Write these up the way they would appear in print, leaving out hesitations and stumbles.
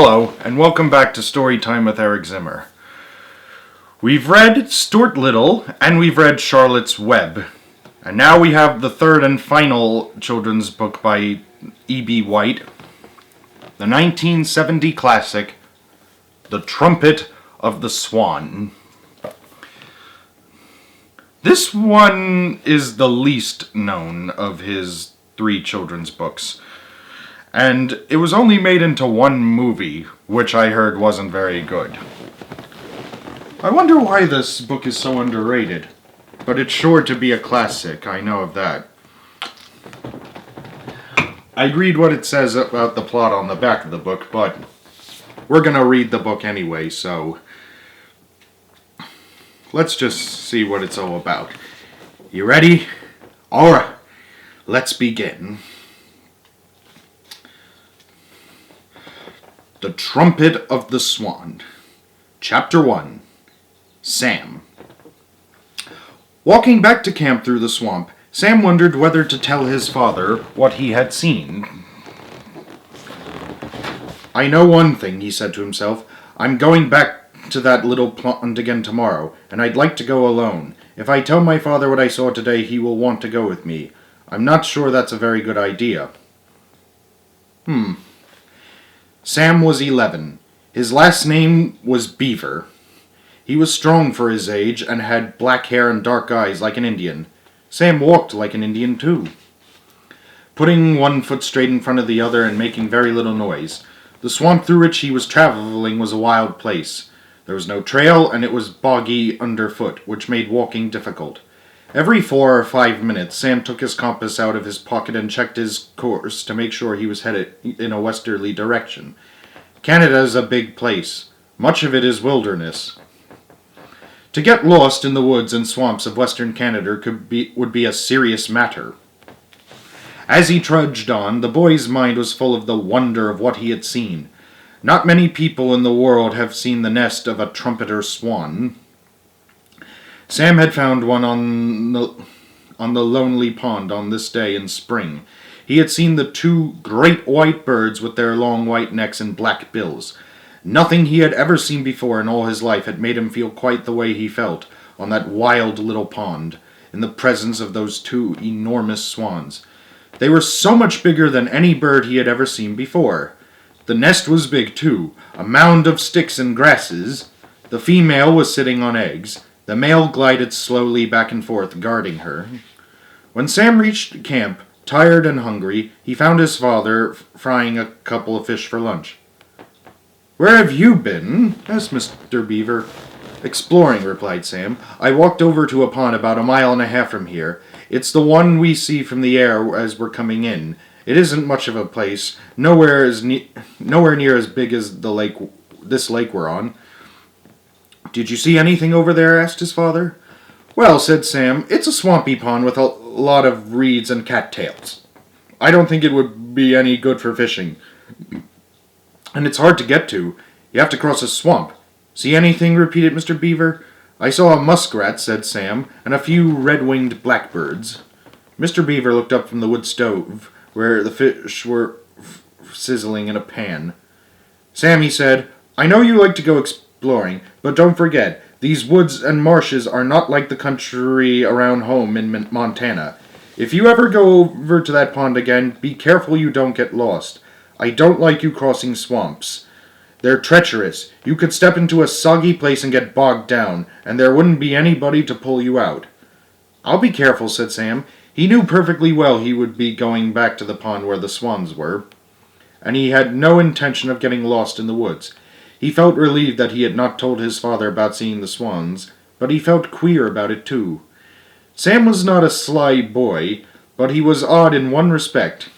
Hello, and welcome back to Storytime with Eric Zimmer. We've read Stuart Little, and we've read Charlotte's Web. And now we have the third and final children's book by E.B. White, the 1970 classic, The Trumpet of the Swan. This one is the least known of his three children's books. And it was only made into one movie, which I heard wasn't very good. I wonder why this book is so underrated. But it's sure to be a classic, I know of that. I'd read what it says about the plot on the back of the book, but we're gonna read the book anyway, so let's just see what it's all about. You ready? Alright, let's begin. The Trumpet of the Swan. Chapter 1. Sam. Walking back to camp through the swamp, Sam wondered whether to tell his father what he had seen. I know one thing, he said to himself. I'm going back to that little pond again tomorrow, and I'd like to go alone. If I tell my father what I saw today, he will want to go with me. I'm not sure that's a very good idea. Sam was 11. His last name was Beaver. He was strong for his age and had black hair and dark eyes like an Indian. Sam walked like an Indian too, putting one foot straight in front of the other and making very little noise. The swamp through which he was traveling was a wild place. There was no trail, and it was boggy underfoot, which made walking difficult. Every 4 or 5 minutes, Sam took his compass out of his pocket and checked his course to make sure he was headed in a westerly direction. Canada is a big place. Much of it is wilderness. To get lost in the woods and swamps of western Canada would be a serious matter. As he trudged on, the boy's mind was full of the wonder of what he had seen. Not many people in the world have seen the nest of a trumpeter swan. Sam had found one on the lonely pond on this day in spring. He had seen the two great white birds with their long white necks and black bills. Nothing he had ever seen before in all his life had made him feel quite the way he felt on that wild little pond, in the presence of those two enormous swans. They were so much bigger than any bird he had ever seen before. The nest was big too, a mound of sticks and grasses. The female was sitting on eggs. The male glided slowly back and forth, guarding her. When Sam reached camp, tired and hungry, he found his father frying a couple of fish for lunch. "Where have you been?" asked Mr. Beaver. "Exploring," replied Sam. "I walked over to a pond about 1.5 miles from here. It's the one we see from the air as we're coming in. It isn't much of a place, nowhere near as big as this lake we're on." "Did you see anything over there?" asked his father. "Well," said Sam, "it's a swampy pond with a lot of reeds and cattails. I don't think it would be any good for fishing. And it's hard to get to. You have to cross a swamp." "See anything?" repeated Mr. Beaver. "I saw a muskrat," said Sam, "and a few red-winged blackbirds." Mr. Beaver looked up from the wood stove, where the fish were sizzling in a pan. "Sam," he said, "I know you like to go exploring, but don't forget, these woods and marshes are not like the country around home in Montana. If you ever go over to that pond again, be careful you don't get lost. I don't like you crossing swamps. They're treacherous. You could step into a soggy place and get bogged down, and there wouldn't be anybody to pull you out." "I'll be careful," said Sam. He knew perfectly well he would be going back to the pond where the swans were, and he had no intention of getting lost in the woods. He felt relieved that he had not told his father about seeing the swans, but he felt queer about it too. Sam was not a sly boy, but he was odd in one respect.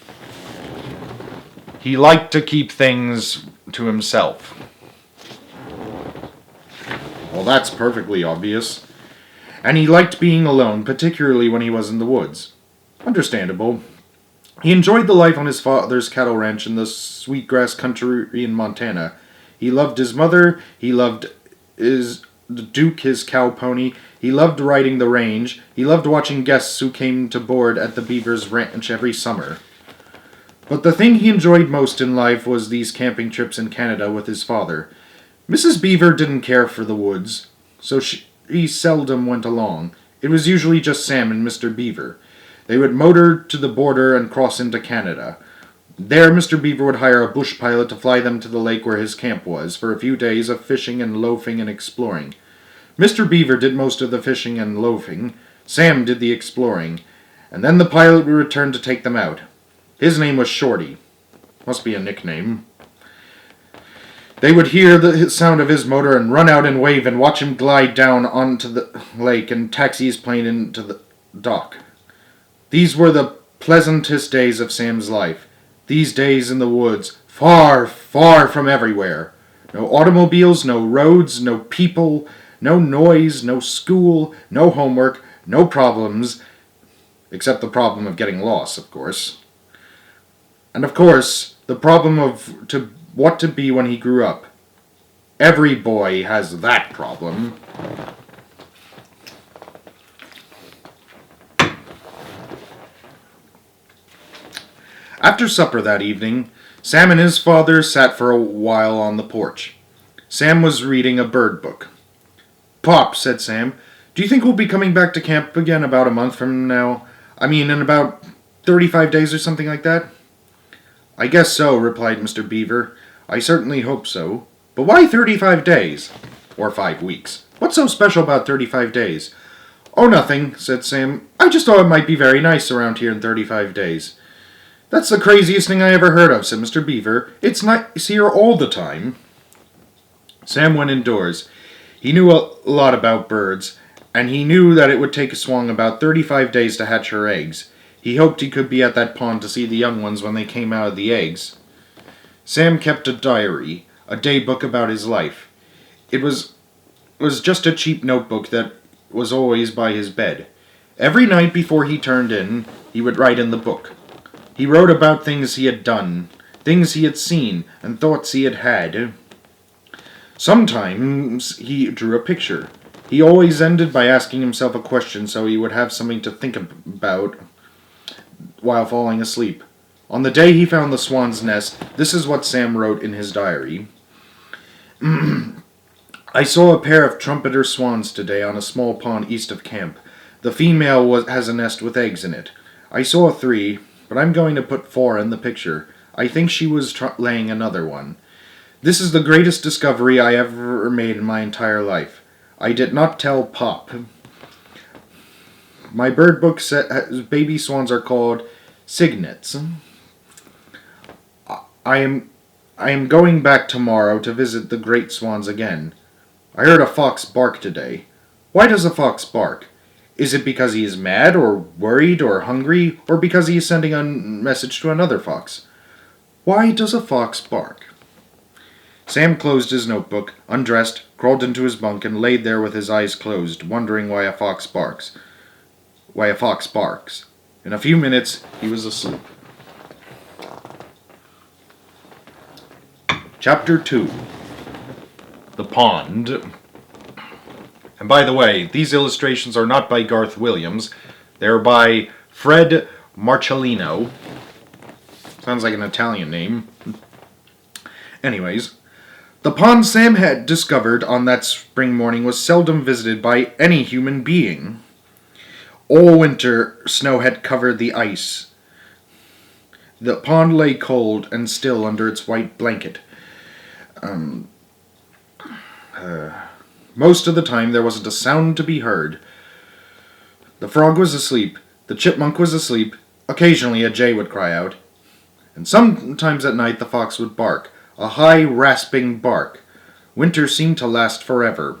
He liked to keep things to himself. Well, that's perfectly obvious. And he liked being alone, particularly when he was in the woods. Understandable. He enjoyed the life on his father's cattle ranch in the sweetgrass country in Montana. He loved his mother, he loved the Duke, his cow pony, he loved riding the range, he loved watching guests who came to board at the Beaver's ranch every summer. But the thing he enjoyed most in life was these camping trips in Canada with his father. Mrs. Beaver didn't care for the woods, so she seldom went along. It was usually just Sam and Mr. Beaver. They would motor to the border and cross into Canada. There, Mr. Beaver would hire a bush pilot to fly them to the lake where his camp was, for a few days of fishing and loafing and exploring. Mr. Beaver did most of the fishing and loafing. Sam did the exploring, and then the pilot would return to take them out. His name was Shorty. Must be a nickname. They would hear the sound of his motor and run out and wave and watch him glide down onto the lake and taxi his plane into the dock. These were the pleasantest days of Sam's life. These days in the woods, far, far from everywhere. No automobiles, no roads, no people, no noise, no school, no homework, no problems, except the problem of getting lost, of course. And of course, the problem of what to be when he grew up. Every boy has that problem. After supper that evening, Sam and his father sat for a while on the porch. Sam was reading a bird book. "Pop," said Sam, "do you think we'll be coming back to camp again about a month from now? I mean, in about 35 days or something like that?" "I guess so," replied Mr. Beaver. "I certainly hope so. But why 35 days? Or 5 weeks? What's so special about 35 days? "Oh, nothing," said Sam. "I just thought it might be very nice around here in 35 days. "That's the craziest thing I ever heard of," said Mr. Beaver. "It's nice here all the time." Sam went indoors. He knew a lot about birds, and he knew that it would take a swan about 35 days to hatch her eggs. He hoped he could be at that pond to see the young ones when they came out of the eggs. Sam kept a diary, a day book about his life. It was just a cheap notebook that was always by his bed. Every night before he turned in, he would write in the book. He wrote about things he had done, things he had seen, and thoughts he had had. Sometimes he drew a picture. He always ended by asking himself a question so he would have something to think about while falling asleep. On the day he found the swan's nest, this is what Sam wrote in his diary. "I saw a pair of trumpeter swans today on a small pond east of camp. The female has a nest with eggs in it. I saw 3, but I'm going to put 4 in the picture. I think she was laying another one. This is the greatest discovery I ever made in my entire life. I did not tell Pop. My bird book says baby swans are called cygnets. I am going back tomorrow to visit the great swans again. I heard a fox bark today. Why does a fox bark? Is it because he is mad, or worried, or hungry, or because he is sending a message to another fox? Why does a fox bark?" Sam closed his notebook, undressed, crawled into his bunk, and laid there with his eyes closed, wondering why a fox barks. In a few minutes, he was asleep. Chapter 2. The Pond. And by the way, these illustrations are not by Garth Williams. They're by Fred Marcellino. Sounds like an Italian name. Anyways, the pond Sam had discovered on that spring morning was seldom visited by any human being. All winter, snow had covered the ice. The pond lay cold and still under its white blanket. Most of the time there wasn't a sound to be heard. The frog was asleep, the chipmunk was asleep, occasionally a jay would cry out, and sometimes at night the fox would bark, a high, rasping bark. Winter seemed to last forever.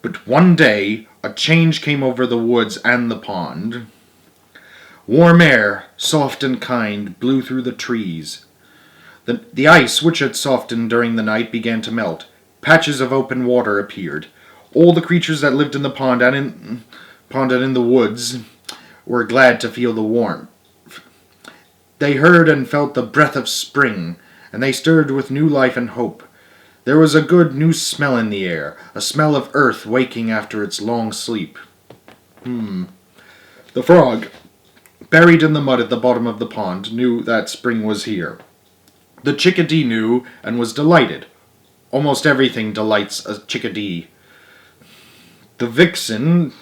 But one day, a change came over the woods and the pond. Warm air, soft and kind, blew through the trees. The ice, which had softened during the night, began to melt. Patches of open water appeared. All the creatures that lived in the pond and in the woods were glad to feel the warmth. They heard and felt the breath of spring, and they stirred with new life and hope. There was a good new smell in the air, a smell of earth waking after its long sleep. The frog buried in the mud at the bottom of the pond, knew that spring was here. The chickadee knew and was delighted. Almost everything delights a chickadee. The vixen,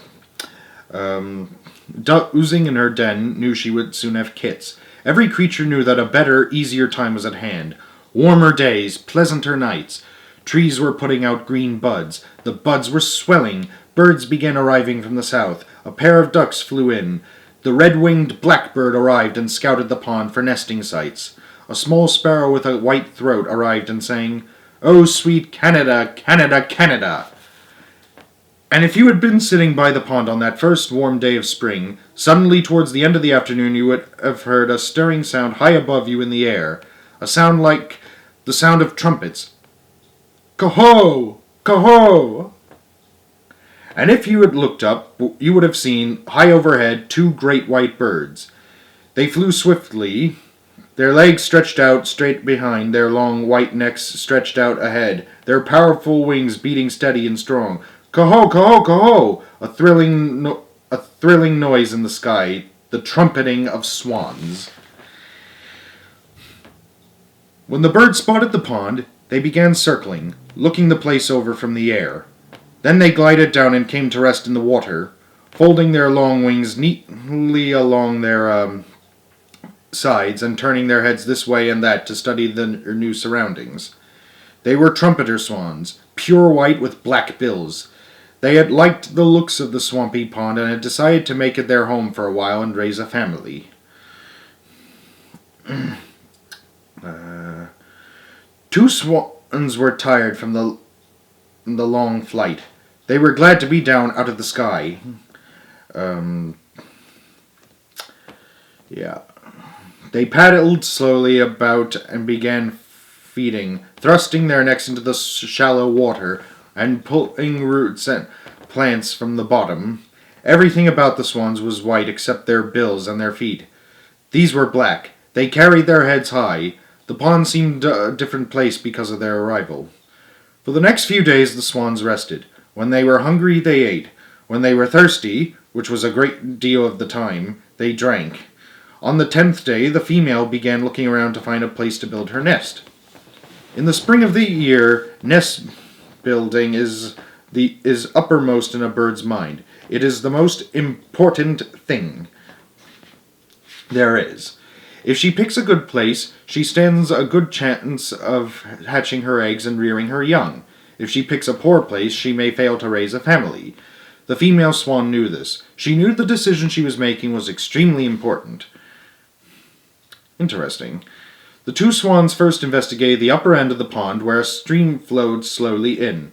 oozing in her den, knew she would soon have kits. Every creature knew that a better, easier time was at hand. Warmer days, pleasanter nights. Trees were putting out green buds. The buds were swelling. Birds began arriving from the south. A pair of ducks flew in. The red-winged blackbird arrived and scouted the pond for nesting sites. A small sparrow with a white throat arrived and sang, "Oh, sweet Canada, Canada, Canada." And if you had been sitting by the pond on that first warm day of spring, suddenly towards the end of the afternoon you would have heard a stirring sound high above you in the air, a sound like the sound of trumpets. "Coho! Coho!" And if you had looked up, you would have seen, high overhead, two great white birds. They flew swiftly, their legs stretched out straight behind, their long white necks stretched out ahead, their powerful wings beating steady and strong. "Coho! Coho! Coho!" A thrilling noise in the sky, the trumpeting of swans. When the birds spotted the pond, they began circling, looking the place over from the air. Then they glided down and came to rest in the water, folding their long wings neatly along their sides and turning their heads this way and that to study their new surroundings. They were trumpeter swans, pure white with black bills. They had liked the looks of the swampy pond and had decided to make it their home for a while and raise a family. Two swans were tired from the long flight. They were glad to be down out of the sky. They paddled slowly about and began feeding, thrusting their necks into the shallow water and pulling roots and plants from the bottom. Everything about the swans was white except their bills and their feet. These were black. They carried their heads high. The pond seemed a different place because of their arrival. For the next few days the swans rested. When they were hungry, they ate. When they were thirsty, which was a great deal of the time, they drank. On the 10th day, the female began looking around to find a place to build her nest. In the spring of the year, nest building is uppermost in a bird's mind. It is the most important thing there is. If she picks a good place, she stands a good chance of hatching her eggs and rearing her young. If she picks a poor place, she may fail to raise a family. The female swan knew this. She knew the decision she was making was extremely important. Interesting. The two swans first investigated the upper end of the pond where a stream flowed slowly in.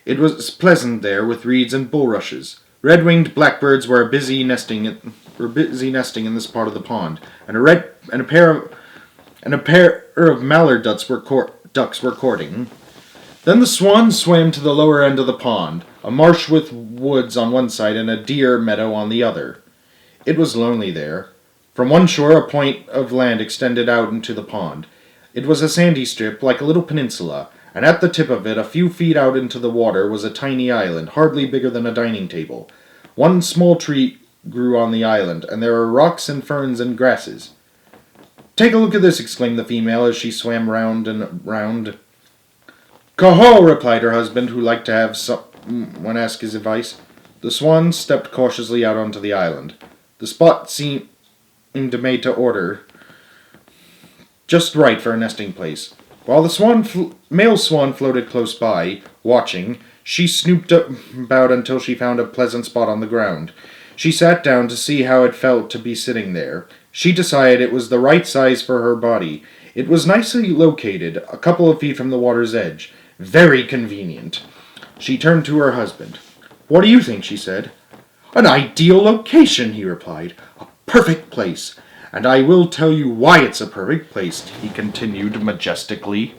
It was pleasant there with reeds and bulrushes. Red-winged blackbirds were busy nesting in this part of the pond, and a pair of mallard ducks were courting. Then the swans swam to the lower end of the pond, a marsh with woods on one side and a deer meadow on the other. It was lonely there. From one shore a point of land extended out into the pond. It was a sandy strip like a little peninsula, and at the tip of it, a few feet out into the water, was a tiny island, hardly bigger than a dining table. One small tree grew on the island, and there were rocks and ferns and grasses. "Take a look at this," exclaimed the female as she swam round and round. "Coho!" replied her husband, who liked to have someone ask his advice. The swan stepped cautiously out onto the island. The spot seemed made to order, just right for a nesting place. While the male swan floated close by, watching, she snooped about until she found a pleasant spot on the ground. She sat down to see how it felt to be sitting there. She decided it was the right size for her body. It was nicely located, a couple of feet from the water's edge. Very convenient. She turned to her husband. "What do you think?" she said. "An ideal location," he replied. "A perfect place. And I will tell you why it's a perfect place," he continued majestically.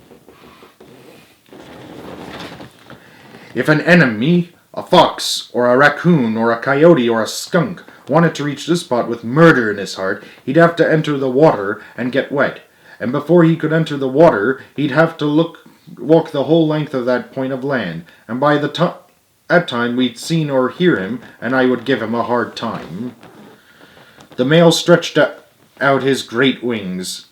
"If an enemy, a fox, or a raccoon, or a coyote, or a skunk, wanted to reach this spot with murder in his heart, he'd have to enter the water and get wet. And before he could enter the water, he'd have to walk the whole length of that point of land. And by that time we'd seen or hear him, and I would give him a hard time." The male stretched out his great wings,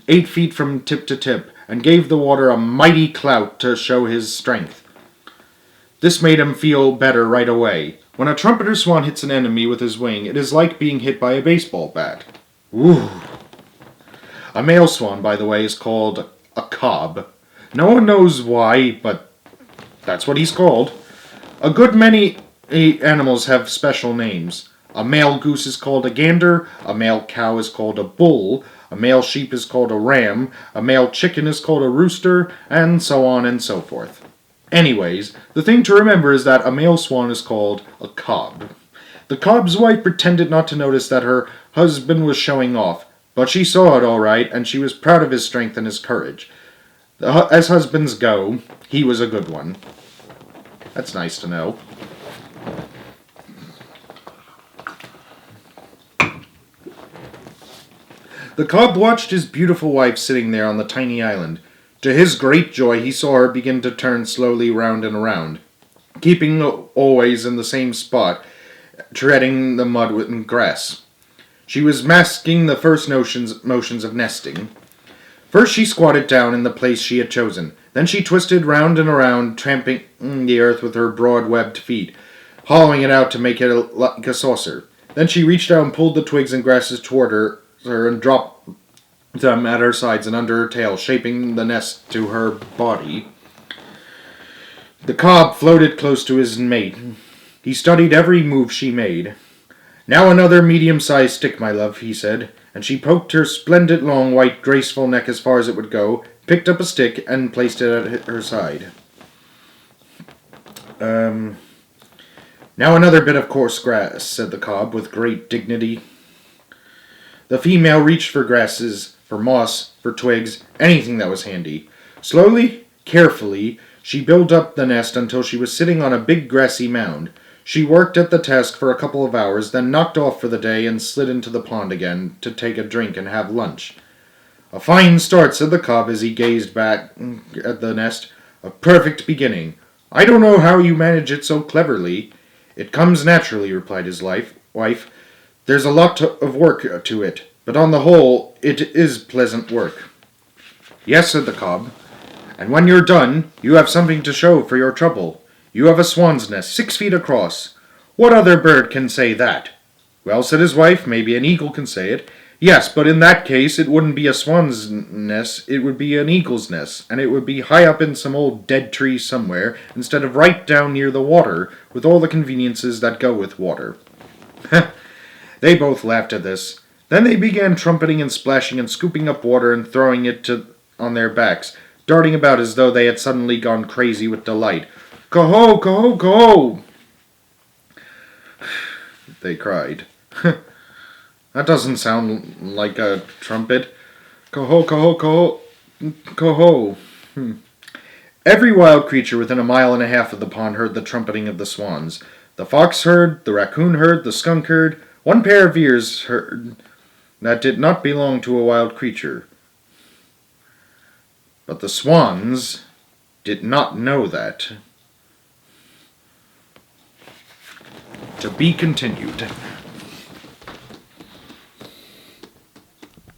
8 feet from tip to tip, and gave the water a mighty clout to show his strength. This made him feel better right away. When a trumpeter swan hits an enemy with his wing, it is like being hit by a baseball bat. Woo! A male swan, by the way, is called a cob. No one knows why, but that's what he's called. A good many animals have special names. A male goose is called a gander, a male cow is called a bull, a male sheep is called a ram, a male chicken is called a rooster, and so on and so forth. Anyways, the thing to remember is that a male swan is called a cob. The cob's wife pretended not to notice that her husband was showing off, but she saw it all right, and she was proud of his strength and his courage. As husbands go, he was a good one. That's nice to know. The cob watched his beautiful wife sitting there on the tiny island. To his great joy, he saw her begin to turn slowly round and around, keeping always in the same spot, treading the mud and grass. She was masking the first motions of nesting. First she squatted down in the place she had chosen. Then she twisted round and around, tramping the earth with her broad-webbed feet, hollowing it out to make it like a saucer. Then she reached out and pulled the twigs and grasses toward her and dropped them at her sides and under her tail, shaping the nest to her body. The cob floated close to his mate. He studied every move she made. "Now another medium-sized stick, my love," he said, and she poked her splendid long, white, graceful neck as far as it would go, picked up a stick, and placed it at her side. "Now another bit of coarse grass," said the cob with great dignity. The female reached for grasses, for moss, for twigs, anything that was handy. Slowly, carefully, she built up the nest until she was sitting on a big grassy mound. She worked at the task for a couple of hours, then knocked off for the day and slid into the pond again to take a drink and have lunch. "A fine start," said the cob as he gazed back at the nest. "A perfect beginning. I don't know how you manage it so cleverly." "It comes naturally," replied his wife. "There's a lot of work to it, but on the whole, it is pleasant work." "Yes," said the cob, "and when you're done, you have something to show for your trouble. You have a swan's nest 6 feet across. What other bird can say that?" "Well," said his wife, "maybe an eagle can say it." "Yes, but in that case, it wouldn't be a swan's nest, it would be an eagle's nest, and it would be high up in some old dead tree somewhere, instead of right down near the water, with all the conveniences that go with water." They both laughed at this. Then they began trumpeting and splashing and scooping up water and throwing it on their backs, darting about as though they had suddenly gone crazy with delight. "Coho, coho, coho!" they cried. "That doesn't sound like a trumpet. Coho, coho, coho, coho." Every wild creature within a mile and a half of the pond heard the trumpeting of the swans. The fox heard, the raccoon heard, the skunk heard. One pair of ears heard that did not belong to a wild creature. But the swans did not know that. To be continued.